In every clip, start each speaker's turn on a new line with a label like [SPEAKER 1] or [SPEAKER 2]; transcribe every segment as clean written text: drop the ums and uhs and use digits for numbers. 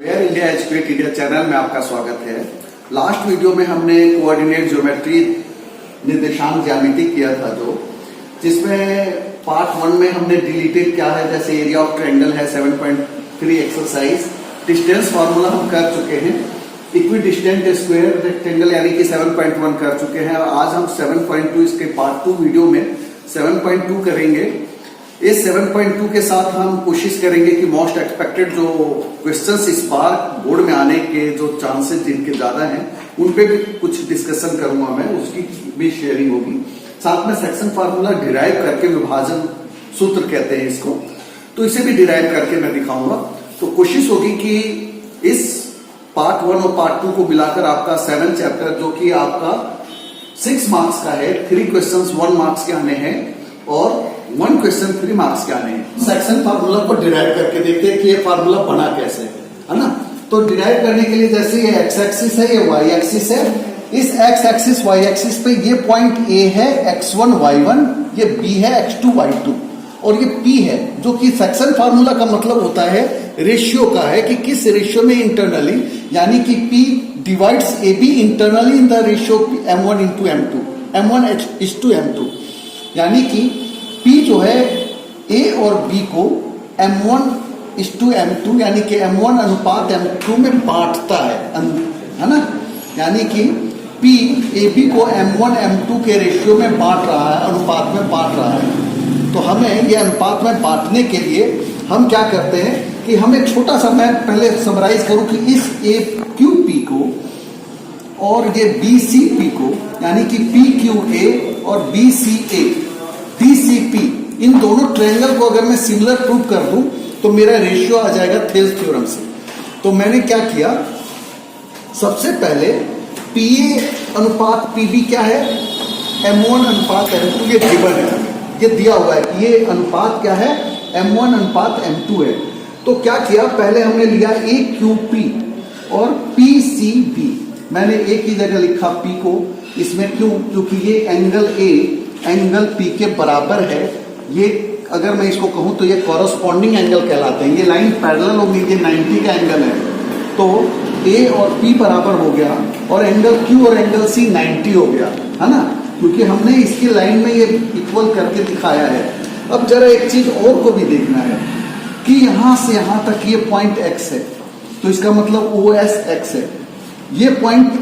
[SPEAKER 1] Air India educate India channel में आपका स्वागत है। लास्ट वीडियो में हमने कोऑर्डिनेट ज्योमेट्री निर्देशांक ज्यामिति किया था, जिसमें पार्ट 1 में हमने डिलीटेड क्या है, जैसे एरिया ऑफ ट्रायंगल है 7.3 एक्सरसाइज, डिस्टेंस फार्मूला हम कर चुके हैं, इक्वी डिस्टेंट स्क्वायर रेक्टेंगल यानी कि 7.1 कर चुके हैं। और आज हम 7.2 इसके पार्ट 2 वीडियो में 7.2 करेंगे। इस 7.2 के साथ हम कोशिश करेंगे कि मोस्ट एक्सपेक्टेड जो क्वेश्चंस इस बार बोर्ड में आने के जो चांसेस जिनके ज्यादा हैं उन पे भी कुछ डिस्कशन करूंगा मैं, उसकी भी शेयरिंग होगी। साथ में सेक्शन फार्मूला डिराइव करके, विभाजन सूत्र कहते हैं इसको, तो इसे भी डिराइव करके मैं दिखाऊंगा। तो कोशिश होगी कि इस पार्ट 1 और पार्ट 2 को मिलाकर आपका 7 चैप्टर जो कि आपका 6 मार्क्स का है, 3 क्वेश्चंस 1 मार्क्स के आने हैं और 1 क्वेश्चन 3 मार्क्स के आने हैं। सेक्शन फार्मूला को डिराइव करके देखते हैं कि ये फार्मूला बना कैसे है ना। तो डिराइव करने के लिए जैसे ये एक्स एक्सिस है, ये वाई एक्सिस है, इस एक्स एक्सिस वाई एक्सिस पे ये पॉइंट ए है x1 y1, ये b है x2 y2 और ये p है, जो कि सेक्शन फार्मूला का मतलब होता है रेशियो का है कि किस रेशियो में इंटरनली, यानी कि p divides ab internally in the ratio m1 into m2, m1 is to m2, यानी कि p जो है a और b को m1 is to m2 यानी कि m1 अनुपात m2 में बांटता है ना। यानी कि p ab को m1 m2 के रेशियो में बांट रहा है, अनुपात में बांट रहा है। तो हमें ये अनुपात में बांटने के लिए हम क्या करते हैं कि हम एक छोटा सा, मैं पहले समराइज करूं कि इस a q p को और ये b c p को, यानी कि p q a और b c a d c p, इन दोनों ट्रायंगल को अगर मैं सिमिलर प्रूव कर दूं तो मेरा रेशियो आ जाएगा थेल्स थ्योरम से। तो मैंने क्या किया, सबसे पहले PA अनुपात PB क्या है, M1 अनुपात M2, ये गिवन है, ये दिया हुआ है कि ये अनुपात क्या है, M1 अनुपात M2 है। तो क्या किया, पहले हमने लिया AQP और PCB, मैंने A की जगह लिखा P को, इसमें क्यों, क्योंकि ये एंगल A एंगल P के बराबर है। ये अगर मैं इसको कहूं तो ये कॉरस्पॉन्डिंग एंगल कहलाते हैं, ये लाइन पैरेलल होगी, ये 90 का एंगल है, तो A और P बराबर हो गया और एंगल Q और एंगल C 90 हो गया, है ना, क्योंकि हमने इसकी लाइन में ये इक्वल करके दिखाया है। अब जरा एक चीज और को भी देखना है कि यहां से यहां तक ये पॉइंट X है, तो इसका मतलब OS X है, ये पॉइंट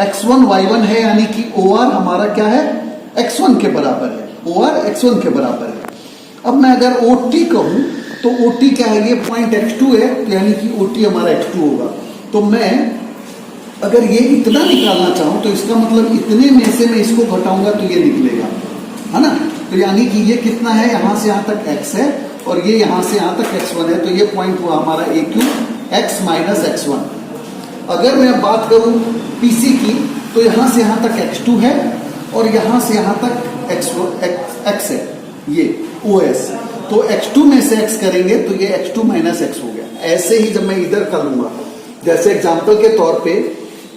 [SPEAKER 1] x1 y1 है, यानी कि OR हमारा क्या है, x1 के बराबर है, OR x1 के बराबर है। अब मैं अगर OT कहूं तो OT क्या है, ये पॉइंट x2 है, तो यानी कि OT हमारा x2 होगा। तो मैं अगर ये इतना निकालना चाहूं तो इसका मतलब इतने में से मैं इसको घटाऊंगा तो ये निकलेगा, है ना। तो यानी कि ये कितना है, यहां से यहां तक x है और ये यहां से यहां तक x1 है, तो ये पॉइंट हुआ हमारा AQ x माइनस x1। अगर मैं बात करूं PC की तो यहां से यहां तक x2 है और यहां से यहां तक x है, ये OS, तो x2 में से x करेंगे तो ये x2 माइनस x हो गया। ऐसे ही जब मैं इधर कर लूंगा, जैसे एग्जांपल के तौर पे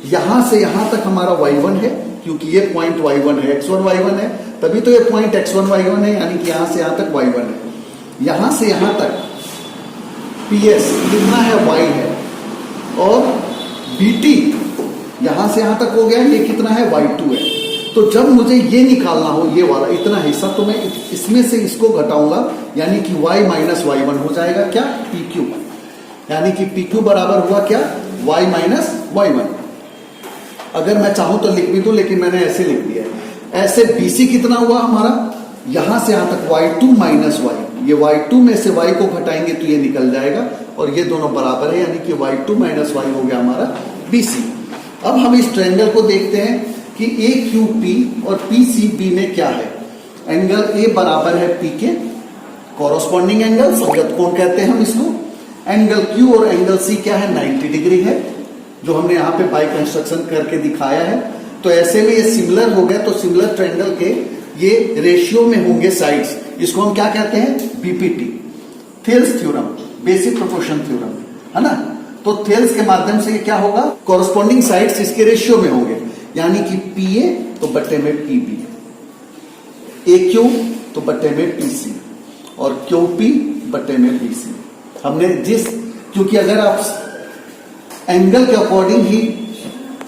[SPEAKER 1] यहां से यहां तक हमारा y1 है, क्योंकि ये पॉइंट y1 है, x1 y1 है, तभी तो ये पॉइंट x1 y1 है, यानी कि यहां से यहां तक y1 है। यहां से यहां तक PS कितना है, y है, और BT यहां से यहां तक हो गया, ये कितना है, y2 है। तो जब मुझे ये निकालना हो, ये वाला इतना हिस्सा, तो मैं इसमें से इसको घटाऊंगा, यानी कि y माइनस y1 हो जाएगा क्या, PQ, यानी कि PQ बराबर हुआ क्या, y माइनस y1। अगर मैं चाहूं तो लिख भी दूं, लेकिन मैंने ऐसे लिख दिया है। ऐसे BC कितना हुआ हमारा, यहां से यहां तक y2 माइनस y, ये y2 में से y को घटाएंगे तो ये निकल जाएगा और ये दोनों बराबर है, यानी कि y2 माइनस y हो गया हमारा BC। अब हम इस ट्रायंगल को देखते हैं कि AQP और PCB में क्या है। एंगल A बराबर है P के, कॉरस्पॉन्डिंग एंगल, संगत कोण कहते हैं हम इसको। एंगल Q और एंगल C क्या है, 90 डिग्री है, जो हमने यहाँ पे बाय कंस्ट्रक्शन करके दिखाया है। तो ऐसे में ये सिमिलर हो गया, तो सिमिलर ट्रायंगल के ये रेशियो में होंगे साइड्स, इसको हम क्या कहते हैं, BPT, Thales theorem, basic proportion theorem, है ना। तो थेल्स के माध्यम से क्या होगा, कॉरस्पॉन्डिंग साइड्स इसके रेशियो में होंगे, यानी कि PA तो बट्टे में PB, AQ तो बट्टे में PC और QP बट्टे में BC। हमने जिस क्योंकि अगर आप एंगल के अकॉर्डिंग ही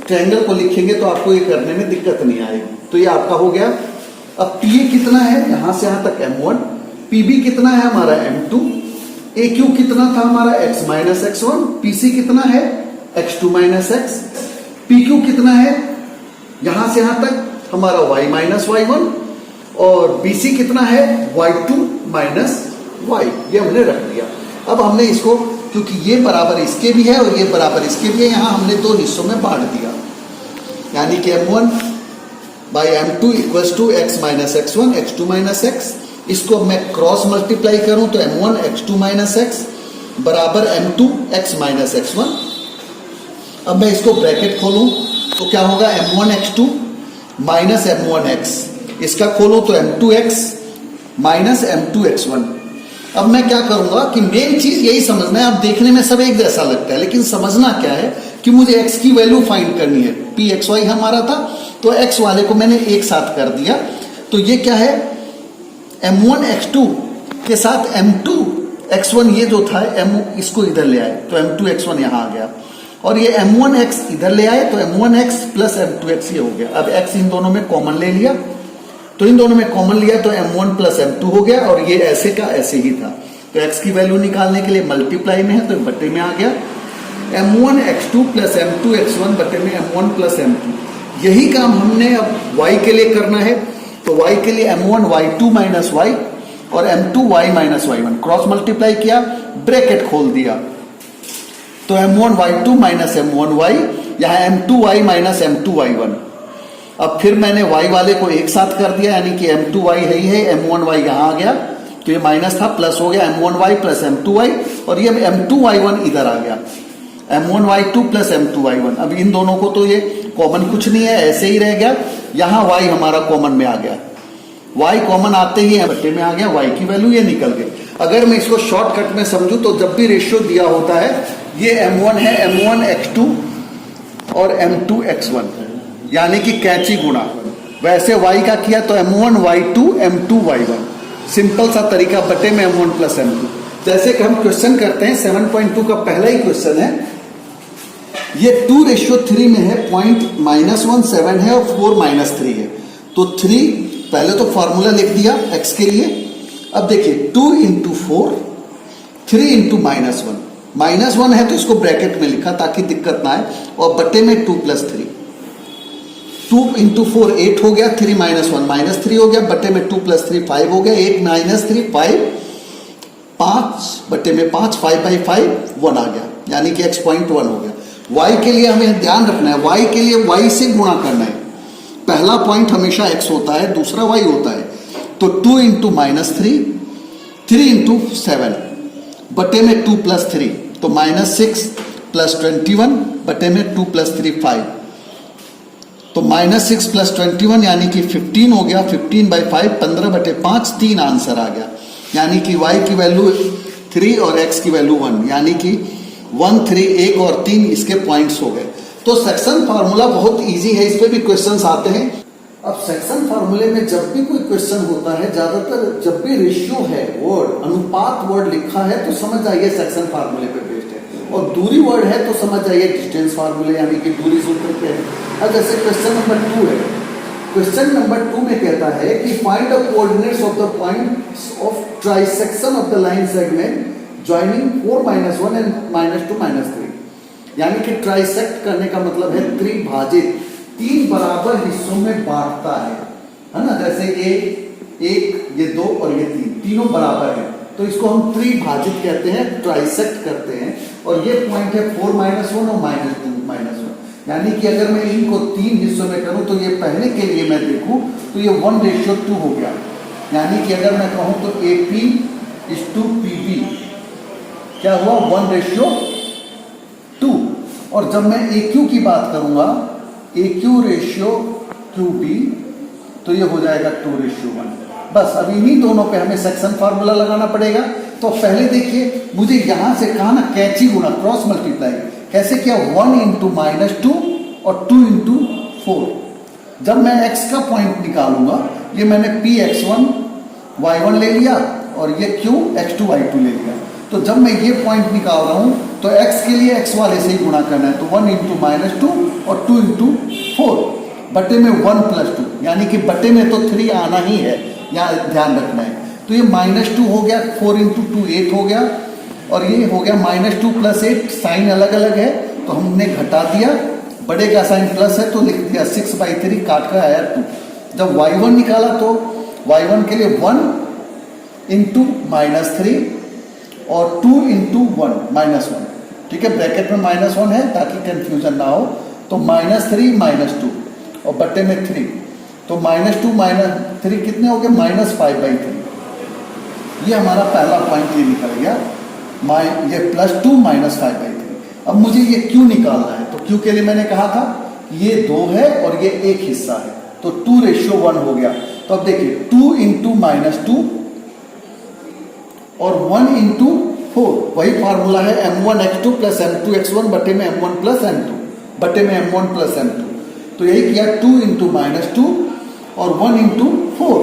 [SPEAKER 1] ट्रायंगल को लिखेंगे तो आपको ये करने में दिक्कत नहीं आएगी। तो ये आपका हो गया। अब पी कितना है, यहां से यहां तक m1, पीबी कितना है हमारा m2, ए क्यू कितना था हमारा x माइनस x1, पीसी कितना है x2 minus x, P Q कितना है यहां से यहां तक हमारा y माइनस y1, और बीसी कितना है y2 माइनस y। ये हमने रख दिया। अब हमने इसको, क्योंकि ये बराबर इसके भी है और ये बराबर इसके भी है, यहां हमने दो हिस्सों में बांट दिया, यानी कि m1 by m2 equals to x minus x1 x2 minus x। इसको मैं क्रॉस मल्टीप्लाई करूं तो m1 x2 माइनस x बराबर m2 x माइनस x1। अब मैं इसको ब्रैकेट खोलूं तो क्या होगा, m1 x2 minus m1 x, इसका खोलूं तो m2 x minus m2 x1। अब मैं क्या करूंगा कि मेन चीज यही समझना है। अब देखने में सब एक जैसा लगता है, लेकिन समझना क्या है कि मुझे x की वैल्यू फाइंड करनी है। p x y हमारा था तो x वाले को मैंने एक साथ कर दिया, तो ये क्या है m1 x2 के साथ m2 x1, ये जो था m इसको इधर ले आए तो m2 x1 यहां आ गया, और ये m1 x इधर ले आए तो m1 x plus m2 x ये हो गया। अब x इन दोनों में कॉमन ले लिया, तो इन दोनों में कॉमन लिया तो m1 प्लस m2 हो गया, और ये ऐसे का ऐसे ही था। तो x की वैल्यू निकालने के लिए मल्टीप्लाई में है तो बट्टे में आ गया, m1 x2 plus m2 x1 बट्टे में m1 प्लस m2। यही काम हमने अब y के लिए करना है, तो y के लिए m1 y2 माइनस y और m2 y minus y1, cross multiply किया, ब्रैकेट खोल दिया, तो m1 y2 minus m1 y, यहां m2 y minus m2 y1। अब फिर मैंने y वाले को एक साथ कर दिया, यानी कि m2 y है ही है, m1 y यहां आ गया, तो ये माइनस था प्लस हो गया m1 y plus m2 y, और ये m2 y1 इधर आ गया, m1 y2 plus m2 y1। अब इन दोनों को तो ये कॉमन कुछ नहीं है, ऐसे ही रह गया, यहां y हमारा कॉमन में आ गया, y कॉमन आते ही बट्टे में आ गया, y की वैल्यू ये निकल गई। अगर मैं इसको शॉर्टकट में समझूं तो जब भी रेशियो दिया होता है, ये m1 है m1 x2 और m2 x1, यानी कि कैंची गुणा, वैसे y का किया तो m1 y2 m2 y1, simple सा तरीका, बटे में m1 प्लस m2। जैसे कि हम क्वेश्चन करते हैं 7.2 का पहला ही क्वेश्चन है, ये 2:3 में है, पॉइंट -1 है और 4 -3 है, तो 3 पहले तो फॉर्मूला लिख दिया x के लिए। अब देखिए 2 इंटू 4, 3 इंटू -1 है तो इसको ब्रैकेट में लिखा ताकि दिक्कत ना आए, और बटे में 2 प्लस 3, 2 इंटू 4 8 हो गया, 3 -1 -3 हो गया, बटे में 2 प्लस 3 5 हो गया, 8 -3 5, 5 बटे में 5, 5/5 1 आ गया, यानी कि x पॉइंट 1 हो गया। y के लिए हमें ध्यान रखना है, y के लिए y से गुणा करना है, पहला पॉइंट हमेशा x होता है, दूसरा y होता है, तो 2 इंटू -3, 3 इंटू 7 बटे में 2 प्लस 3, तो -6 प्लस 21 बटे में 2 प्लस 3 5, तो -6 प्लस 21 यानी कि 15 हो गया, 15/5 15/5 3 आंसर आ गया, यानी कि y की वैल्यू 3 और x की वैल्यू 1, यानी कि 1 3 1 और 3 इसके पॉइंट्स हो गए। तो सेक्शन फार्मूला बहुत इजी है, इस पे भी क्वेश्चंस आते हैं। अब सेक्शन फार्मूले में जब भी कोई क्वेश्चन होता है, ज्यादातर जब भी रेशियो है, वर्ड अनुपात वर्ड लिखा है तो समझ जाइए सेक्शन फार्मूले पे बेस्ड है, और दूरी वर्ड है तो समझ जाइए डिस्टेंस फार्मूले यानी कि दूरी सूत्र पे है। अब जैसे क्वेश्चन नंबर 2 है, क्वेश्चन नंबर 2 में कहता है कि find the coordinates of the points of trisection of the line segment joining 4 -1 and -2 -3, यानी कि ट्राइसेक्ट करने का मतलब है त्रिभाजित, 3 बराबर हिस्सों में बांटता है ना, जैसे ये 1 ये 2 और ये 3 तीनों बराबर है, तो इसको हम त्रिभाजित कहते हैं, ट्राइसेक्ट करते हैं। और ये पॉइंट है 4 -1 और -2 -1, यानी कि अगर मैं इनको 3 हिस्सों में करूं तो ये पहले के लिए मैं देखूं तो ये 1:2 हो गया, यानी कि अगर मैं कहूं तो AP is to PB क्या हुआ 1:2, और जब मैं AQ की बात करूंगा AQ रेशियो QB तो ये हो जाएगा 2:1। बस अब इन्हीं दोनों पे हमें सेक्शन फार्मूला लगाना पड़ेगा। तो पहले देखिए मुझे यहां से कहा ना कैंची गुणा, क्रॉस मल्टीप्लाई कैसे किया, 1 इंटू -2 और 2 इंटू 4। जब मैं x का पॉइंट निकालूंगा, ये मैंने P x1 y1 ले लिया और ये Q x2 y2 ले लिया, तो जब मैं ये पॉइंट निकाल रहा हूं तो x के लिए x वाले से ही गुणा करना है, तो 1 इंटू -2 और 2 इंटू 4 बटे में 1 प्लस 2, यानी कि बटे में तो 3 आना ही है, यहाँ ध्यान रखना है। तो ये -2 हो गया, 4 इंटू 2 8 हो गया, और ये हो गया -2 प्लस 8, साइन अलग अलग है तो हमने घटा दिया, बड़े का साइन प्लस है तो लिख दिया 6/3, काट का आया 2। जब y1 निकाला तो y1 के लिए 1 इंटू -3 और 2 इंटू 1 -1, ठीक है, ब्रैकेट में -1 है ताकि कंफ्यूजन ना हो। तो -3 -2 और बट्टे में 3, तो -2 -3 कितने हो गए, -5/3। ये हमारा पहला पॉइंट ये निकल गया, ये +2 -5/3। अब मुझे ये क्यू निकालना है, तो क्यू के लिए मैंने कहा था ये 2 है और ये एक हिस्सा है, तो 2:1 हो गया। तो अब देखिए 2 इंटू -2 और 1 इंटू 4, वही फार्मूला है m1x2 प्लस m2x1 बटे में m1 प्लस m2 बटे में m1 प्लस m2। तो यही किया 2 इंटू -2 और 1 इंटू 4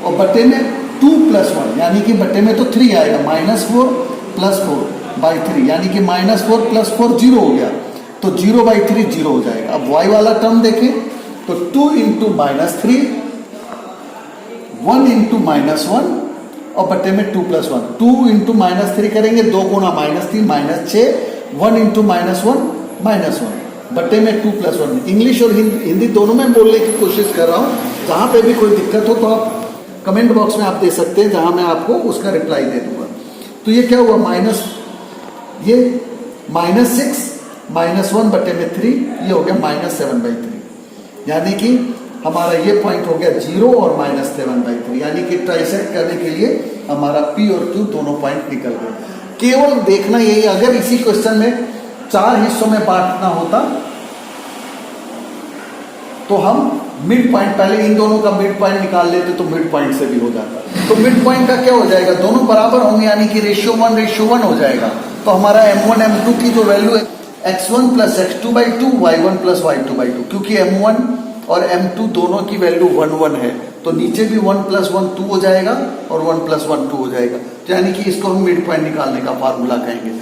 [SPEAKER 1] और बटे में 2 प्लस 1, यानी कि बटे में तो 3 आएगा, -4 प्लस 4/3, यानी कि -4 प्लस 4 0 हो गया, तो 0/3 0 हो जाएगा। अब y वाला टर्म देखें तो 2 इंटू -3, 1 इंटू -1 और बटे में 2 प्लस 1, 2 इंटू -3 करेंगे, 2 गुणा -3 -6, 1 इंटू -1 बटे में 2 प्लस 1। इंग्लिश और हिंदी दोनों में बोलने की कोशिश कर रहा हूं, जहां पे भी कोई दिक्कत हो तो आप कमेंट बॉक्स में आप दे सकते हैं, जहां मैं आपको उसका रिप्लाई दे दूंगा। तो ये क्या हुआ, ये -6 -1 बटे में 3, ये हो गया -7/3, यानी कि हमारा ये पॉइंट हो गया 0 और -7/3, यानी कि ट्राइसेक्ट करने के लिए हमारा P और Q दोनों पॉइंट निकल गए। केवल देखना यही, अगर इसी क्वेश्चन में 4 हिस्सों में बांटना होता तो हम मिड पॉइंट, पहले इन दोनों का मिड पॉइंट निकाल लेते तो मिड पॉइंट से भी हो जाता। तो मिड पॉइंट का क्या हो जाएगा, दोनों बराबर होंगे, यानी कि रेशियो 1:1 हो जाएगा। तो हमारा m1 m2 की जो वैल्यू है x1 plus x2/2, y1 plus y2/2, क्योंकि m1 और m2 दोनों की वैल्यू 1 है, तो नीचे भी 1 + 1 2 हो जाएगा और 1 + 1 2 हो जाएगा, तो यानी कि इसको हम मिड पॉइंट निकालने का फार्मूला कहेंगे।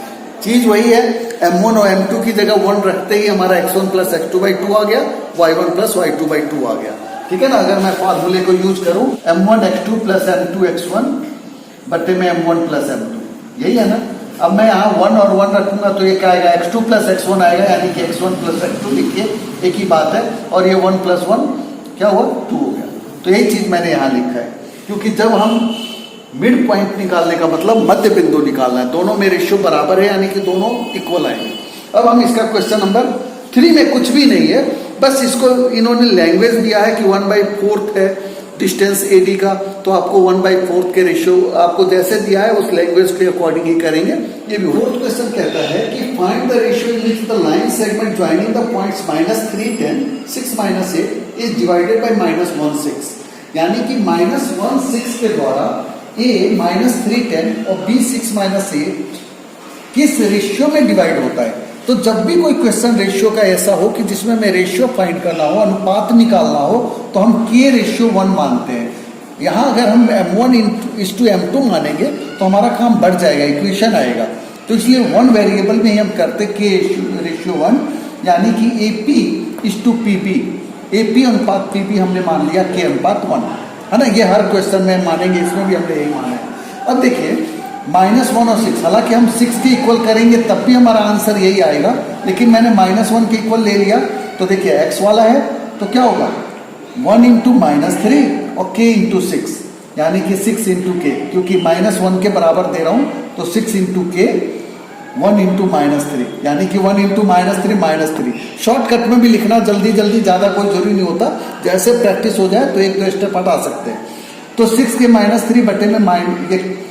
[SPEAKER 1] चीज वही है, m1 और m2 की जगह 1 रखते ही हमारा x1 प्लस x2/2 आ गया, y1 प्लस y2/2 आ गया, ठीक है ना। अगर मैं फार्मूले को यूज करूं m1 x2 plus m2 x1 बटे में m1 प्लस m2, यही है ना। अब मैं यहाँ 1 और 1 रखूंगा तो ये क्या आएगा, x2 प्लस x1 आएगा, यानी कि x1 प्लस x2 लिखिए, एक ही बात है, और ये 1 + 1 क्या हुआ, 2 हो गया। तो यही चीज मैंने यहाँ लिखा है, क्योंकि जब हम मिड पॉइंट निकालने का मतलब मध्य बिंदु निकालना है, दोनों में रेशियो बराबर है, यानी कि दोनों इक्वल आएंगे। अब हम इसका क्वेश्चन नंबर 3 में कुछ भी नहीं है, बस इसको इन्होंने लैंग्वेज दिया है कि 1/4 है डिस्टेंस AD का, तो आपको 1/4 के रेशियो आपको जैसे दिया है उस लैंग्वेज के अकॉर्डिंग ही करेंगे। ये भी फोर्थ क्वेश्चन कहता है कि find the ratio in which the line segment joining the points -3 10 6 - 8 is divided by -1 6, यानी कि -1 6 के द्वारा A -3 10 और B 6 - 8 किस रेशियो में डिवाइड होता है। तो जब भी कोई क्वेश्चन रेशियो का ऐसा हो कि जिसमें मैं रेशियो फाइंड करना हो, अनुपात निकालना हो, तो हम K/1 मानते हैं। यहाँ अगर हम m1:m2 मानेंगे तो हमारा काम बढ़ जाएगा, इक्वेशन आएगा, तो इसलिए 1 वेरिएबल में ही हम करते K/1, यानी कि AP/PB, AP अनुपात PB हमने मान लिया K/1 है ना। ये हर क्वेश्चन में मानेंगे, इसमें भी हमने यही माना है। अब देखिए -1 और 6, हालांकि हम 6 के इक्वल करेंगे तब भी हमारा आंसर यही आएगा, लेकिन मैंने -1 के इक्वल ले लिया, तो देखिए x वाला है तो क्या होगा 1 इंटू -3 और k इंटू 6, यानी कि 6 इंटू k, क्योंकि -1 के बराबर दे रहा हूं तो 6 इंटू k 1 इंटू -3, यानी कि 1 इंटू -3 शॉर्टकट में भी लिखना जल्दी जल्दी, ज्यादा कोई जरूरी नहीं होता, जैसे प्रैक्टिस हो जाए तो 1-2 स्टेप हटा सकते हैं। तो 6 के -3 बटे में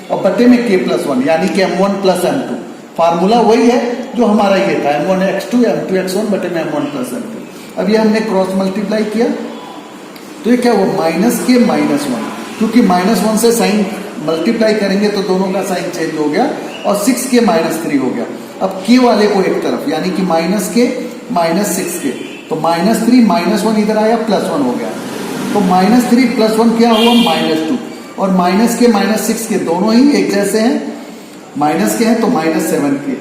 [SPEAKER 1] और बटे में k+1, यानी कि m1 प्लस m2, फार्मूला वही है जो हमारा ये था, m1x2 m2x1 बटे में m1 प्लस m2। अब ये हमने क्रॉस मल्टीप्लाई किया तो ये क्या हुआ -k -1, क्योंकि -1 से साइन मल्टीप्लाई करेंगे तो दोनों का साइन चेंज हो गया, और 6k -3 हो गया। अब k वाले को एक तरफ, यानी कि -k -6k, तो -3 -1 इधर आया, +1 हो गया, तो -3 + 1 क्या हुआ -2, और -k -6 के दोनों ही एक जैसे हैं, माइनस के हैं तो -7 के,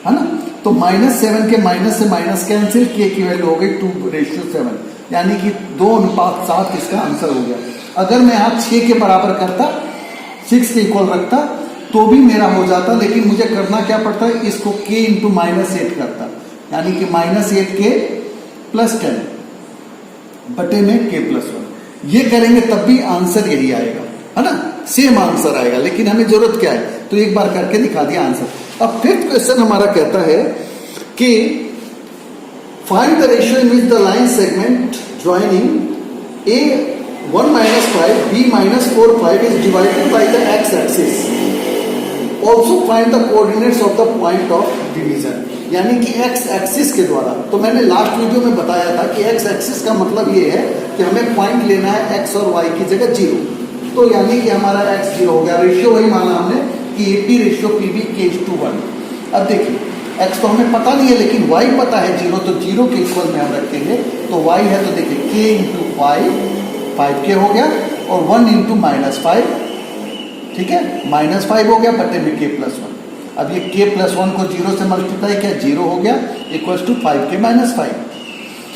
[SPEAKER 1] है ना। तो -7 के माइनस से माइनस कैंसिल, के की वैल्यू हो गई 2:7, यानी कि 2:7 इसका आंसर हो गया। अगर मैं यहाँ 6 के बराबर करता, 6 के इक्वल रखता तो भी मेरा हो जाता, लेकिन मुझे करना क्या पड़ता है, इसको k इंटू -8 करता, यानी कि -8 के +10 बटे में k+1। ये करेंगे तब भी आंसर यही आएगा, है ना, सेम आंसर आएगा। लेकिन हमें जरूरत क्या है, तो एक बार करके दिखा दिया आंसर। अब फिफ्थ क्वेश्चन हमारा कहता है कि find the ratio in which the line segment joining A1 - 5 B - 4 5 is divided by the x axis. Also find the coordinates of the point of division. यानी कि x एक्सिस के द्वारा, तो मैंने लास्ट वीडियो में बताया था कि x एक्सिस का मतलब ये है कि हमें पॉइंट लेना है x और y की जगह 0, तो यानी कि हमारा x 0 हो गया। रेशियो वही माना हमने कि AP/PB k:1। अब देखिए x तो हमें पता नहीं है, लेकिन y पता है 0, तो 0 के इक्वल में हम रखेंगे, तो y है तो देखिए k इंटू 5 k हो गया, और 1 इंटू -5, ठीक है, -5 हो गया बटे में k+1। अब ये k+1 को 0 से मल्टीप्लाई किया, 0 हो गया, इक्वल्स टू 5k - 5।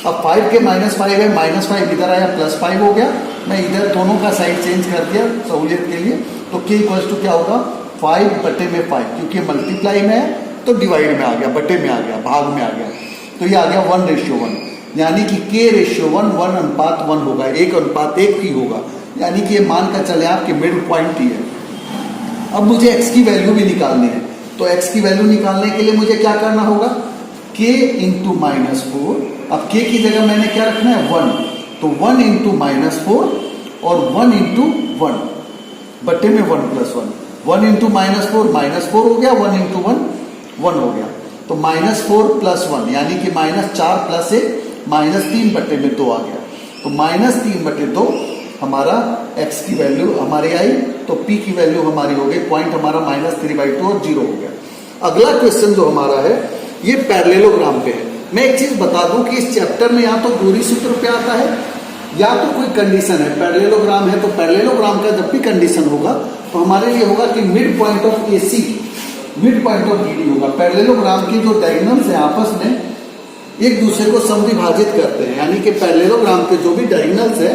[SPEAKER 1] अब 5k - 5 है, -5 इधर आया, +5 हो गया। मैं इधर दोनों का साइड चेंज कर दिया सहूलियत के लिए, तो k इक्वल्स टू क्या होगा, 5 बटे में 5, क्योंकि मल्टीप्लाई में है तो डिवाइड में आ गया, बटे में आ गया, भाग में आ गया, तो ये आ गया 1:1, यानी कि k:1 1:1 होगा, 1:1 ही होगा, यानी कि ये मान कर चले आपके मिड पॉइंट ही है। अब मुझे x की वैल्यू भी निकालनी है, तो x की वैल्यू निकालने के लिए मुझे क्या करना होगा, k इंटू -4। अब k की जगह मैंने क्या रखना है, 1, तो 1 इंटू -4 और 1 इंटू 1 बटे में 1+1। 1 इंटू -4 -4 हो गया, 1 इंटू 1 1 हो गया, तो -4 + 1 यानी कि -4 + 1 -3 बटे में 2 आ गया, तो -3 बटे 2 हमारा x की वैल्यू हमारी आई, तो p की वैल्यू हमारी हो गई, पॉइंट हमारा -3/2 और 0 हो गया। अगला क्वेश्चन जो हमारा है ये पैरेललोग्राम पे है। मैं एक चीज बता दूं कि इस चैप्टर में या तो दूरी सूत्र पे आता है या तो कोई कंडीशन है। पैरेललोग्राम है तो पैरेललोग्राम का जब भी कंडीशन होगा तो हमारे लिए होगा कि mid point of AC mid point of BD होगा। पैरेललोग्राम की जो डायगोनल्स है आपस में एक दूसरे को समविभाजित करते हैं, यानी कि पैरेललोग्राम के जो भी डायगोनल्स है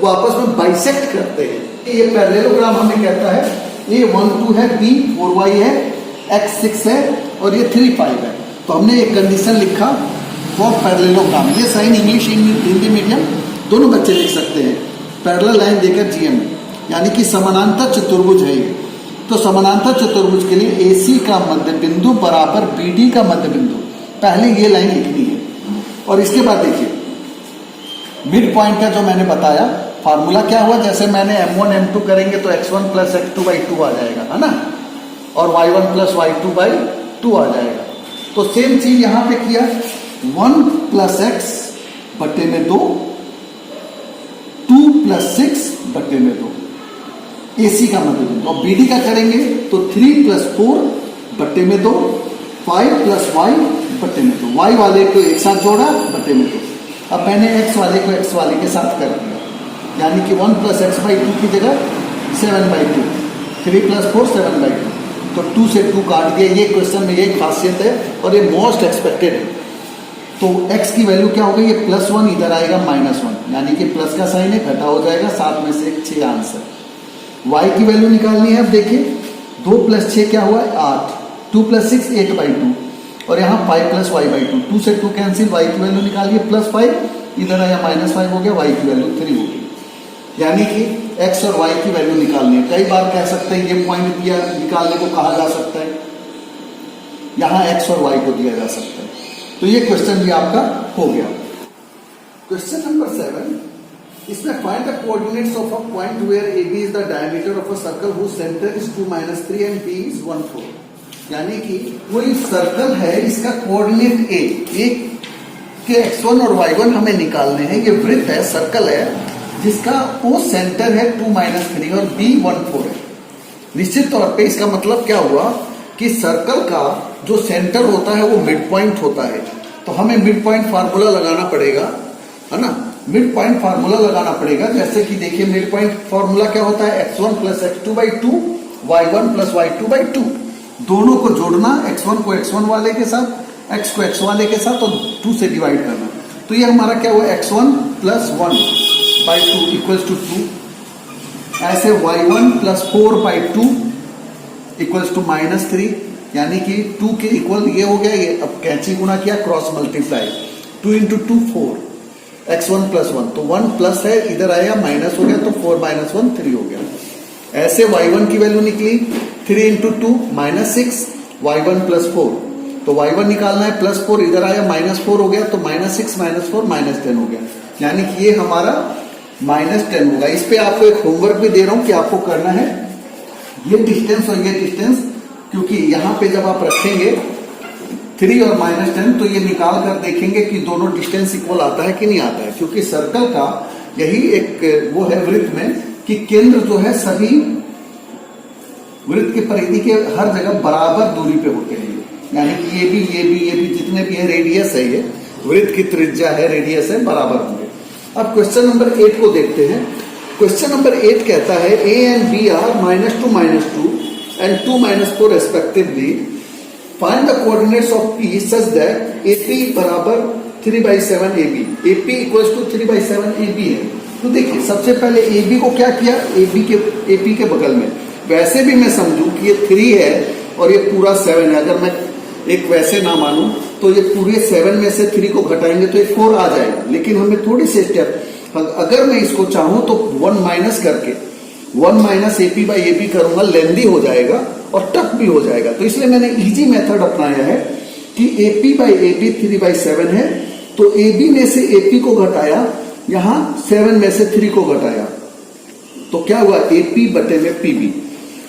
[SPEAKER 1] वो आपस में बाइसेक्ट करते हैं। ये पैरेललोग्राम हमें कहता है ये 1 2 है, B 4y है, x 6 है और ये 3 5 है। तो हमने एक कंडीशन लिखा फॉर पैरेललोग्राम। ये साइन इंग्लिश हिंदी मीडियम दोनों बच्चे लिख सकते हैं। पैरेलल लाइन देकर GM, यानी कि समानांतर चतुर्भुज है ये। तो समानांतर चतुर्भुज के लिए AC का मध्य बिंदु बराबर BD का मध्य बिंदु, पहले ये लाइन लिखनी है। और इसके बाद देखिए मिड पॉइंट का जो मैंने बताया फार्मूला क्या हुआ, जैसे मैंने M1 M2 करेंगे तो x1 + x2/2 आ जाएगा, है ना, और y1 + y2/2 आ जाएगा। तो सेम चीज यहां पे किया, 1 + x बटे में 2, 2 + 6 बटे में 2 AC का मध्य बिंदु। और BD का करेंगे तो 3 + 4 बटे में 2, 5 + y बटे में 2। y वाले को एक साथ जोड़ा बटे में 2। अब मैंने x वाले को x वाले के साथ कर दिया, यानी कि 1 + x/2 की जगह 7/2, 3 + 4 7/2। तो 2 से 2 काट दिया। ये क्वेश्चन में ये खासियत है और ये मोस्ट एक्सपेक्टेड है। तो x की वैल्यू क्या हो गई, ये +1 इधर आएगा -1, यानी कि प्लस का साइन है, घटा हो जाएगा, 7 में से 6 आंसर। y की वैल्यू निकालनी है। अब देखिए 2 + 6 क्या हुआ है, 8, 2 + 6 8/2 और यहाँ 5 + y/2, 2 से 2 कैंसिल, y की वैल्यू निकालिए +5, इधर आया -5 हो गया, y की वैल्यू 3 हो गई। यानी कि x और y की वैल्यू निकालनी है। कई बार कह सकते हैं ये पॉइंट दिया निकालने को कहा जा सकता है, यहाँ x और y को दिया जा सकता है। तो ये क्वेश्चन भी आपका हो गया। क्वेश्चन नंबर 7, इसमें find the coordinates of a point where AB is the diameter of a circle whose centre is 2 - 3 and B is 1 4। यानी कि कोई सर्कल है, इसका कोऑर्डिनेट A के x1 और y1 हमें निकालने हैं। ये वृत्त है, सर्कल है, जिसका O सेंटर है 2 - 3 और B 1 4 है। निश्चित तौर पे इसका मतलब क्या हुआ कि सर्कल का जो सेंटर होता है वो मिड पॉइंट होता है। तो हमें मिड पॉइंट फार्मूला लगाना पड़ेगा, है ना, मिड पॉइंट फार्मूला लगाना पड़ेगा। जैसे कि देखिए मिड पॉइंट फार्मूला क्या होता है, x1 + x2/2, y1 + y2/2। दोनों को जोड़ना, x1 को x1 वाले के साथ, x को x वाले के साथ और 2 से डिवाइड करना। तो ये हमारा क्या हुआ, x1 प्लस 1/2 इक्वल्स टू 2। ऐसे y1 प्लस 4/2 इक्वल्स टू -3, यानी कि 2 के इक्वल ये हो गया। ये अब कैंची गुना किया, क्रॉस मल्टीप्लाई, 2 × 2 4, x1 प्लस 1, तो 1 प्लस है, इधर आया माइनस हो गया, तो 4 - 1 3 हो गया। ऐसे y1 की वैल्यू निकली 3 × 2 -6, y1 प्लस 4, तो y1 निकालना है +4, इधर आया -4 हो गया, तो -6 - 4 -10 हो गया, यानी कि ये हमारा -10 होगा। इस पे आपको एक होमवर्क भी दे रहा हूं कि आपको करना है ये डिस्टेंस और ये डिस्टेंस, क्योंकि यहां पे जब आप रखेंगे 3 और -10 तो ये निकाल कर देखेंगे कि दोनों डिस्टेंस इक्वल आता है कि नहीं आता है, क्योंकि सर्कल का यही एक वो है वृत्त में कि केंद्र जो है सभी वृत्त के परिधि के हर जगह बराबर दूरी पे होते हैं, यानी कि ये भी जितने भी है रेडियस है, ये वृत्त की त्रिज्या है, रेडियस है, बराबर होंगे। अब क्वेश्चन नंबर 8 को देखते हैं। क्वेश्चन नंबर 8 कहता है a and b are -2 -2 and 2 - 4 respectively. Find the coordinates of p such that AP बराबर 3/7 AB, AP equals to 3/7 AB है। तो देखिए सबसे पहले AB को क्या किया, AP के बगल में, वैसे भी मैं समझूं कि ये 3 है और ये पूरा 7 है, अगर मैं एक वैसे ना मानूं तो ये पूरे 7 में से 3 को घटाएंगे तो एक 4 आ जाएगा, लेकिन हमें थोड़ी सी स्टेप, अगर मैं इसको चाहूं तो 1 माइनस करके 1 - AP/AB करूंगा, लेंदी हो जाएगा और टफ भी हो जाएगा, तो इसलिए मैंने इजी मेथड अपनाया है कि AP/AB 3/7 है, तो AB में से AP को घटाया, यहां 7 में से 3 को घटाया, तो क्या हुआ AP बटे में PB,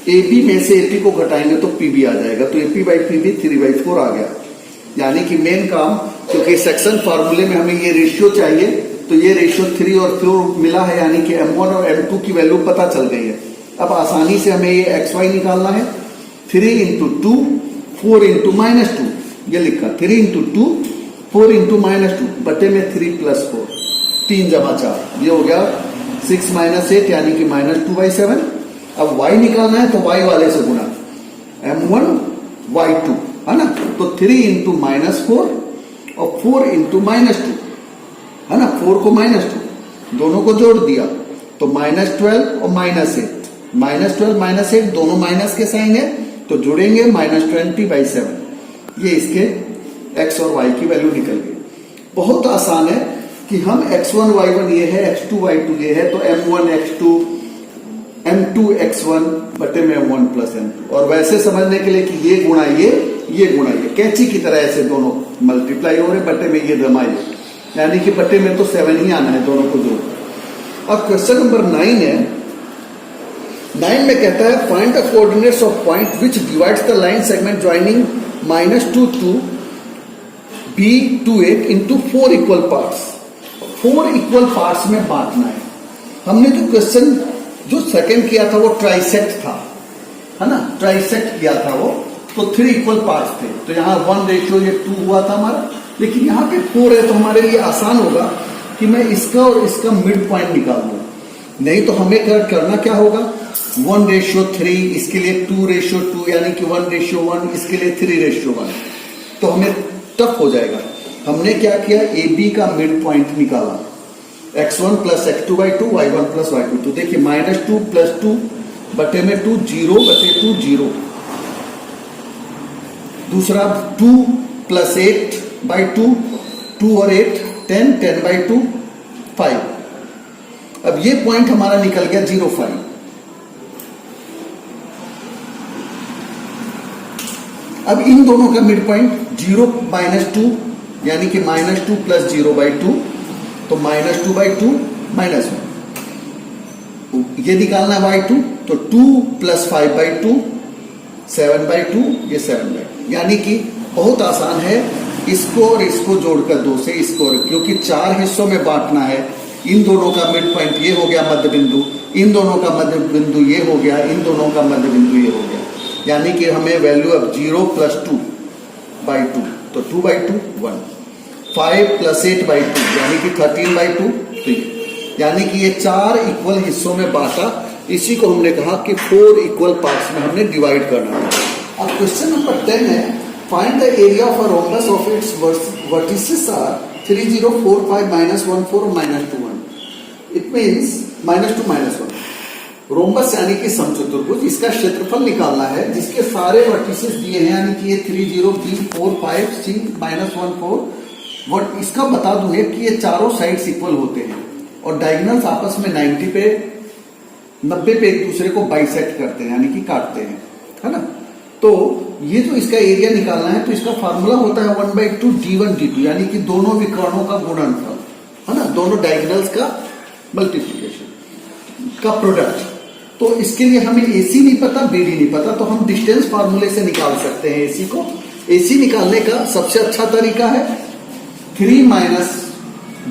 [SPEAKER 1] AB में से AP को घटाएंगे तो PB आ जाएगा, तो AP/PB 3/4 आ गया। यानी कि मेन काम, क्योंकि सेक्शन फार्मूले में हमें ये रेशियो चाहिए, तो ये रेशियो 3 और 4 मिला है, यानी कि M1 और M2 की वैल्यू पता चल गई है। अब आसानी से हमें ये XY निकालना है, 3 × 2 4 × -2, ये लिखा 3 × 2 4 × -2 बटे में 3 + 4, 3 × 4, ये हो गया 6 - 8, यानी कि -2/7। अब y निकालना है तो y वाले से गुणा, M1 y2 है ना, तो 3 × -4 और 4 × -2 है ना, 4 को -2 दोनों को जोड़ दिया तो -12 और -8, -12 -8 दोनों माइनस के साइन है, तो जुड़ेंगे -20/7, ये इसके x और y की वैल्यू निकल गई। बहुत आसान है कि हम x1 y1 ये है, x2 y2 ये है, तो m1 x2 m2 x1 बटे में m1 + m2, और वैसे समझने के लिए कि ये गुणा ये गुणा ये, कैंची की तरह ऐसे दोनों मल्टीप्लाई हो रहे, बटे में ये जमा ये, यानी कि बटे में तो 7 ही आना है दोनों को जोड़। अब क्वेश्चन नंबर 9 है। 9 में कहता है find the coordinates of point which divides the line segment joining -2 to B to 8 into 4 equal parts. 4 equal parts में बांटना है। हमने जो क्वेश्चन जो सेकंड किया था वो ट्राइसेक्ट था, है ना, ट्राइसेक्ट किया था वो, तो 3 इक्वल पार्ट्स थे, तो यहाँ 1:2 ये 2 हुआ था हमारा, लेकिन यहाँ पे 4 है, तो हमारे लिए आसान होगा कि मैं इसका और इसका मिड पॉइंट निकाल दूं। नहीं तो हमें करना क्या होगा, 1:3, इसके लिए 2:2, यानी कि 1:1, इसके लिए 3:1, तो हमें टफ हो जाएगा। हमने क्या किया, AB का मिड पॉइंट निकाला, x1 + x2/2 y1 + y2, तो देखिए -2 + 2 बटे में 2 0 बटे 2 0। दूसरा 2 + 8/2, 2 और 8 10, 10/2 5। अब ये पॉइंट हमारा निकल गया 0 5। अब इन दोनों का मिड पॉइंट 0 - 2, यानी कि -2 + 0/2, तो -2/2 -1, ये निकालना है y2, तो 2 + 5/2 7/2, ये 7/2, यानी कि बहुत आसान है, इसको और इसको जोड़कर 2 से इसको, क्योंकि 4 हिस्सों में बांटना है। इन दोनों का मिड पॉइंट ये हो गया मध्य बिंदु, इन दोनों का मध्य बिंदु ये हो गया, इन दोनों का मध्य बिंदु ये हो गया, यानी कि हमें वैल्यू अब 0 + 2/2, तो 2/2 1, 5 + 8/2, यानी कि 13/2, यानी कि ये 4 इक्वल हिस्सों में बांटा। इसी को हमने कहा कि 4 इक्वल पार्ट्स में हमने डिवाइड करना है। अब क्वेश्चन नंबर 10 है, find the area of a rhombus of its vertices are 3 0 4 5 -1 4 और -2 1. It means -2 -1. रोम्बस यानी कि समचतुर्भुज, इसका क्षेत्रफल निकालना है जिसके सारे वर्टिसेस दिए हैं, यानी कि ये 3 0 B 4 5 C -1 4. वट इसका बता दूं कि ये चारों साइड्स इक्वल होते हैं और डायगोनल्स आपस में 90 पे एक दूसरे को बाइसेक्ट करते हैं, यानी कि काटते हैं, है ना. तो ये जो इसका एरिया निकालना है, तो इसका फार्मूला होता है 1/2 D1 D2, यानी कि दोनों विकर्णों का गुणनफल, है ना, दोनों डायगोनल्स का मल्टीप्लिकेशन का प्रोडक्ट. तो इसके लिए हमें AC नहीं पता, BD नहीं पता, तो हम डिस्टेंस फार्मूले से निकाल सकते हैं AC को. AC निकालने का सबसे अच्छा तरीका है 3 -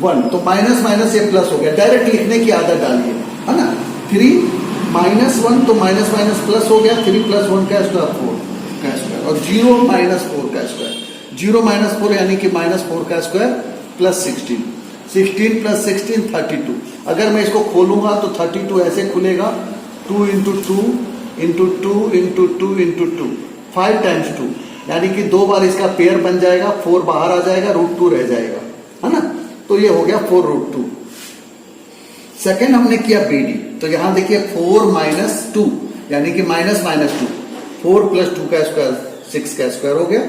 [SPEAKER 1] 1, तो माइनस माइनस ये प्लस हो गया, डायरेक्ट लिखने की आदत डालिए, है ना. 3 - 1 तो माइनस माइनस प्लस हो गया, 3 + 1 का स्क्वायर 4 का स्क्वायर, और 0 - 4 का स्क्वायर, 0 - 4 यानी कि -4 का स्क्वायर प्लस 16, 16 + 16 32. अगर मैं इसको खोलूंगा तो 32 ऐसे खुलेगा, 2 × 2 × 2 × 2 × 2, 5 × 2, यानी कि 2 बार इसका पेयर बन जाएगा, 4 बाहर आ जाएगा, √2 रह जाएगा, है ना. तो ये हो गया 4√2. सेकेंड हमने किया BD, तो यहां देखिए 4 - 2 यानी कि -2, 4 + 2 का स्क्वायर 6 का स्क्वायर हो गया,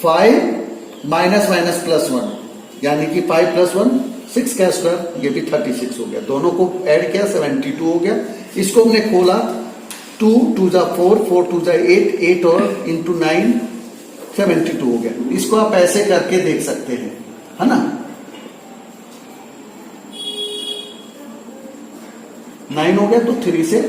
[SPEAKER 1] 5 -+1 यानी कि 5 + 1 6 का स्क्वायर, ये भी 36 हो गया. दोनों को ऐड किया 72 हो गया. इसको हमने खोला, 2 × 2 = 4, 4 × 2 = 8, 8 और × 9 72 हो गया. इसको आप ऐसे करके देख सकते हैं, है ना. 9 हो गया तो 3 से,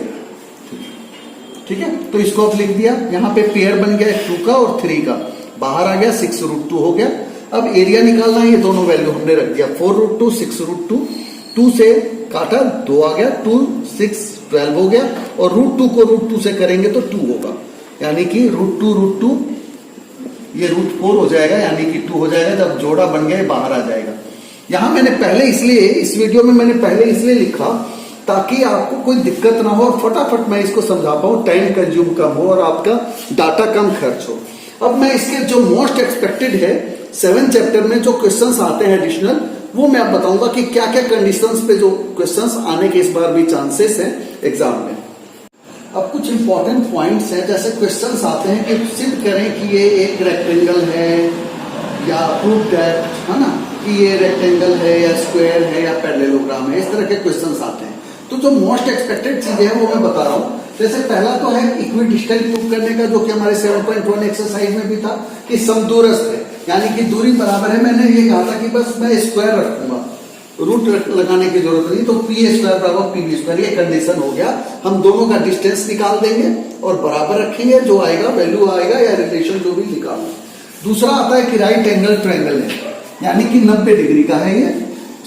[SPEAKER 1] ठीक है. तो इसको आप लिख दिया, यहां पे पेयर बन गया 2 का और 3 का, बाहर आ गया 6√2 हो गया. अब एरिया निकालना है, ये दोनों वैल्यू हमने रख दिया, 4√2 6√2, 2 से काटा 2 आ गया, 2 6 12 हो गया, और √2 को √2 से करेंगे तो 2 होगा, यानी कि √2 ये √4 हो जाएगा, यानी कि 2 हो जाएगा. जब जोड़ा बन गया बाहर आ जाएगा. यहां मैंने पहले इसलिए, इस वीडियो में मैंने पहले इसलिए लिखा ताकि आपको कोई दिक्कत ना हो और फटाफट मैं इसको समझा पाऊं, टाइम कंज्यूम कम हो और आपका डाटा कम खर्च हो. अब मैं इसके जो मोस्ट एक्सपेक्टेड है 7 चैप्टर में जो क्वेश्चंस आते हैं एडिशनल, वो मैं आप बताऊंगा कि क्या क्या कंडीशंस पे जो क्वेश्चंस आने के इस बार भी चांसेस हैं एग्जाम में. अब कुछ इंपॉर्टेंट पॉइंट्स हैं, जैसे क्वेश्चंस आते हैं कि सिद्ध करें कि ये एक रेक्टेंगल है, या प्रूव दैट, है ना, कि ये रेक्टेंगल है या स्क्वायर है या पैरेललोग्राम है. इस तरह के क्वेश्चंस आते हैं. तो जो मोस्ट एक्सपेक्टेड चीजें हैं वो मैं बता रहा हूं. जैसे पहला तो है इक्विडिस्टेंस प्रूव करने का, जो कि हमारे 7.1 एक्सरसाइज में भी था कि समदूरस्थ है, यानी कि दूरी बराबर है. मैंने ये कहा था कि बस मैं स्क्वायर रखूंगा, रूट लगाने की जरूरत नहीं, तो p² = pb², ये कंडीशन हो गया. हम दोनों का डिस्टेंस निकाल देंगे और बराबर रखेंगे, जो आएगा वैल्यू आएगा या रिलेशन जो भी निकालना. दूसरा आता है कि राइट एंगल ट्रायंगल है, यानी कि 90 डिग्री का है, ये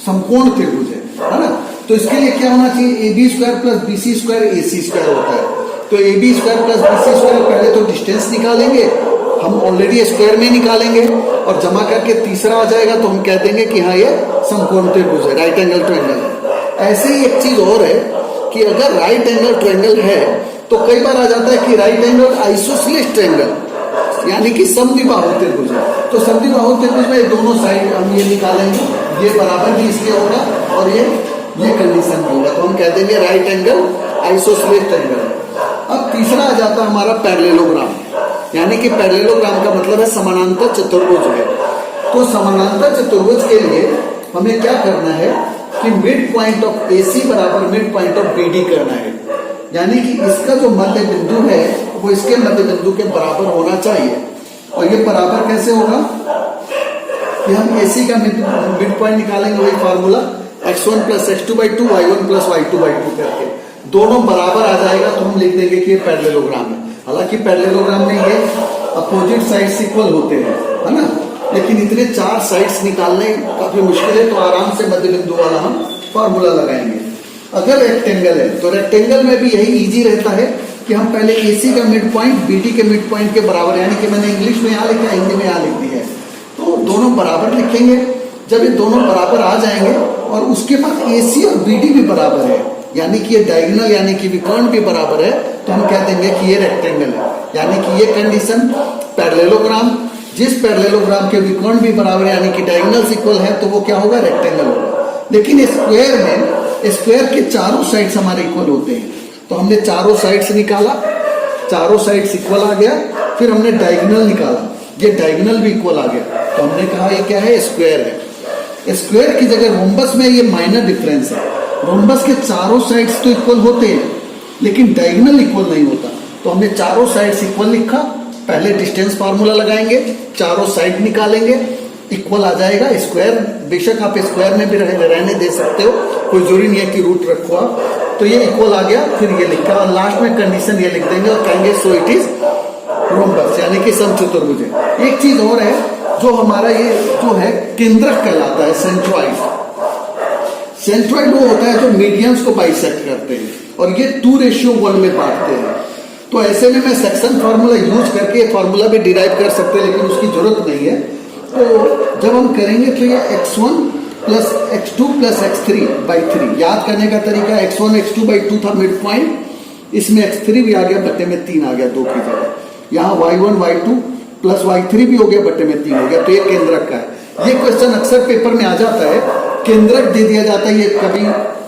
[SPEAKER 1] समकोण त्रिभुज है ना. तो इसके लिए क्या होना चाहिए, AB² + BC² AC² होता है. तो AB² + BC², पहले तो डिस्टेंस निकालेंगे, हम ऑलरेडी स्क्वायर में निकालेंगे और जमा करके तीसरा आ जाएगा, तो हम कह देंगे कि हाँ ये समकोण त्रिभुज है, राइट एंगल ट्रायंगल है. ऐसे ही एक चीज और है कि अगर राइट एंगल ट्रायंगल है तो कई बार आ जाता है कि राइट एंगल आइसोसेलेस ट्रायंगल, यानी कि समद्विबाहु त्रिभुज है. तो समद्विबाहु त्रिभुज में दोनों साइड हम ये निकालेंगे, ये बराबर भी इसलिए होगा और ये कंडीशन होगा, तो हम कह देंगे राइट एंगल आइसोसेलेस ट्रायंगल. अब तीसरा आ जाता है हमारा पैरेललोग्राम, यानी कि पैरेललोग्राम का मतलब है समानांतर चतुर्भुज है. तो समानांतर चतुर्भुज के लिए हमें क्या करना है कि मिड पॉइंट ऑफ AC बराबर मिड पॉइंट ऑफ BD करना है, यानी कि इसका जो मध्य बिंदु है वो इसके मध्य बिंदु के बराबर होना चाहिए. और ये बराबर कैसे होगा कि हम AC का मिड पॉइंट निकालेंगे, वही formula x1 + x2/2 y1 + y2/2 करके दोनों बराबर आ जाएगा, तो हम लिख देंगे कि ये पैरेललोग्राम है. हालांकि पैरेललोग्राम में ये अपोजिट साइड्स इक्वल होते हैं, है ना, लेकिन इतने 4 साइड्स निकालने काफी मुश्किल है, तो आराम से मध्य बिंदु वाला हम फार्मूला लगाएंगे. अगर रेक्टेंगल है तो रेक्टेंगल में भी यही इजी रहता है कि हम पहले AC का मिड पॉइंट BD के मिड पॉइंट के बराबर, यानी कि मैंने इंग्लिश में यहाँ लिखा, हिंदी में यहाँ लिख दी है, तो दोनों बराबर लिखेंगे. जब ये दोनों बराबर आ जाएंगे और उसके बाद AC और BD भी बराबर है, यानी कि ये डायगोनल यानी कि विकर्ण भी बराबर है, तो हम कह देंगे कि ये रेक्टेंगल है। यानी कि ये कंडीशन पैरेललोग्राम, जिस पैरेललोग्राम के विकर्ण भी बराबर है यानी कि डायगोनल्स इक्वल है, तो वो क्या होगा, रेक्टेंगल होगा। लेकिन स्क्वायर में स्क्वायर के चारों साइड्स हमारे इक्वल होते हैं, तो हमने चारों साइड्स निकाला, चारों साइड्स इक्वल आ गया। फिर हमने डायगोनल निकाला, ये डायगोनल भी इक्वल आ गया, तो हमने कहा ये क्या है, स्क्वायर है। स्क्वायर की जगह रोम्बस में ये माइनर डिफरेंस है, रोम्बस के चारों साइड्स तो इक्वल होते हैं लेकिन डायगोनल इक्वल नहीं होता, तो हमने चारों साइड्स इक्वल लिखा। पहले डिस्टेंस फार्मूला लगाएंगे, चारों साइड निकालेंगे, इक्वल आ जाएगा। स्क्वायर बेशक आप स्क्वायर में भी रहने दे सकते हो, कोई जरूरी नहीं है कि रूट रखो आप, तो ये इक्वल आ गया। फिर ये लिखा और लास्ट में कंडीशन ये लिख देंगे और कहेंगे सो इट इज रोम्बस यानी कि समचतुर्भुज है। एक चीज और है, जो हमारा ये जो है केंद्रक कहलाता है, सेंट्रॉइड। सेंट्रॉइड वो होता है जो मीडियंस को बाइसेक्ट करते हैं और ये 2:1 में बांटते हैं। तो ऐसे में मैं सेक्शन फार्मूला यूज करके फार्मूला भी डिराइव कर सकते हैं, लेकिन उसकी जरूरत नहीं है। तो जब हम करेंगे तो ये x1 plus x2 plus x3 by 3, याद करने का तरीका x1 x2 बाई 2 था मिड पॉइंट, इसमें x3 भी आ गया, बट्टे में 3 आ गया 2 की जगह। यहाँ y1 y2 प्लस y3 भी हो गया, बट्टे में 3 हो गया, तो ये केंद्रक का है। ये क्वेश्चन अक्सर पेपर में आ जाता है, केंद्रक दे दिया जाता है, ये कभी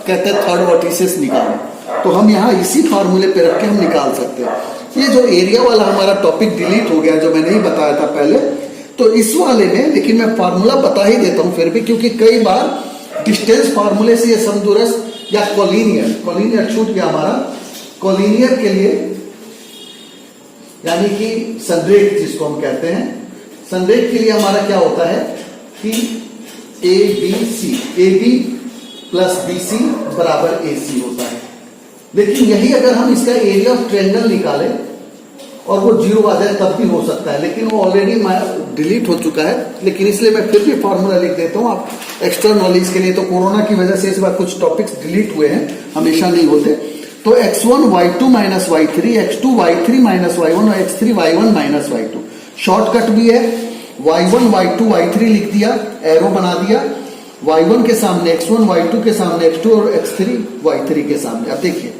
[SPEAKER 1] कहते हैं थर्ड वर्टिसेस निकालो, तो हम यहाँ इसी फार्मूले पे रख के हम निकाल सकते हैं। ये जो एरिया वाला हमारा टॉपिक डिलीट हो गया, जो मैं नहीं बताया था पहले, तो इस वाले में लेकिन मैं फार्मूला बता ही देता हूं फिर भी, क्योंकि कई बार डिस्टेंस फार्मूले से ये समदूरस या कोलिनियर छूट गया हमारा। कोलिनियर के लिए यानी कि संरेख जिसको हम कहते हैं, संरेख के लिए हमारा क्या होता है कि A B plus B C बराबर ए सी होता है। लेकिन यही अगर हम इसका एरिया ऑफ ट्रायंगल निकालें और वो 0 आ जाए तब भी हो सकता है, लेकिन वो ऑलरेडी डिलीट हो चुका है। लेकिन इसलिए मैं फिर भी फॉर्मूला लिख देता हूं आप एक्स्ट्रा नॉलेज के लिए। तो कोरोना की वजह से इस बार कुछ टॉपिक्स डिलीट हुए हैं, हमेशा नहीं होते। तो x1 y2 minus y3, x2 y3 minus y1 और x3 y1 minus y2। Shortcut भी है, y1 y2 y3 लिख दिया, एरो बना दिया, y1 के सामने x1, y2 के सामने x2 और x3 y3 के सामने। अब देखिए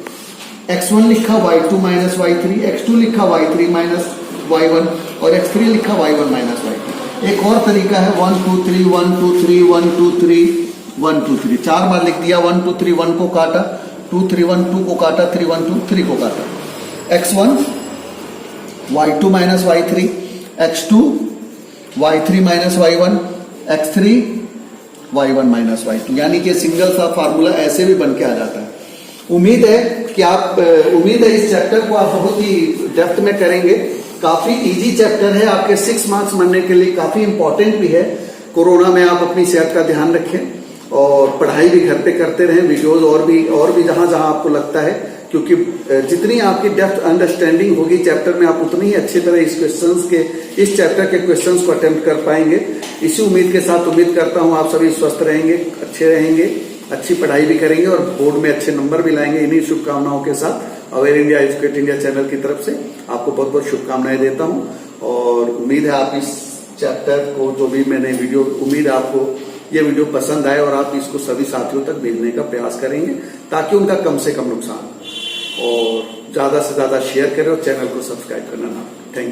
[SPEAKER 1] x1 लिखा y2 माइनस y3, x2 लिखा y3 माइनस y1 और x3 लिखा y1 माइनस y2। एक और तरीका है 1 2 3 1 2 3 1 2 3 1 2 3, 4 बार लिख दिया। 1 2 3 1 को काटा, 2 3 1 2 को काटा, 3 1 2 3 को काटा। x1 y2 minus y3, x2 y3 minus y1, x3 y1 minus y2, यानी कि सिंगल सा फार्मूला ऐसे भी बन के आ जाता है। उम्मीद है कि उम्मीद है इस चैप्टर को आप बहुत ही डेप्थ में करेंगे। काफी इजी चैप्टर है, आपके 6 मार्क्स बनने के लिए काफी इंपॉर्टेंट भी है। कोरोना में आप अपनी सेहत का ध्यान रखें और पढ़ाई भी घर पे करते रहें, वीडियोज और भी जहां जहां आपको लगता है, क्योंकि जितनी आपकी डेप्थ अंडरस्टैंडिंग होगी चैप्टर में, आप उतनी ही अच्छी तरह इस चैप्टर के क्वेश्चंस को अटेम्प्ट कर पाएंगे। इसी उम्मीद के साथ उम्मीद करता हूं आप सभी स्वस्थ रहेंगे, अच्छे रहेंगे, अच्छी पढ़ाई भी करेंगे और बोर्ड में अच्छे नंबर भी लाएंगे। इन्हीं शुभकामनाओं के साथ aware India educate India channel की तरफ से आपको बहुत बहुत शुभकामनाएं देता हूं और उम्मीद है आप इस चैप्टर को जो भी मैंने वीडियो, उम्मीद है आपको ये वीडियो पसंद आए और आप इसको सभी साथियों तक भेजने का प्रयास करेंगे ताकि उनका कम से कम नुकसान हो, और ज्यादा से ज्यादा शेयर करें और चैनल को सब्सक्राइब करना ना भूलें।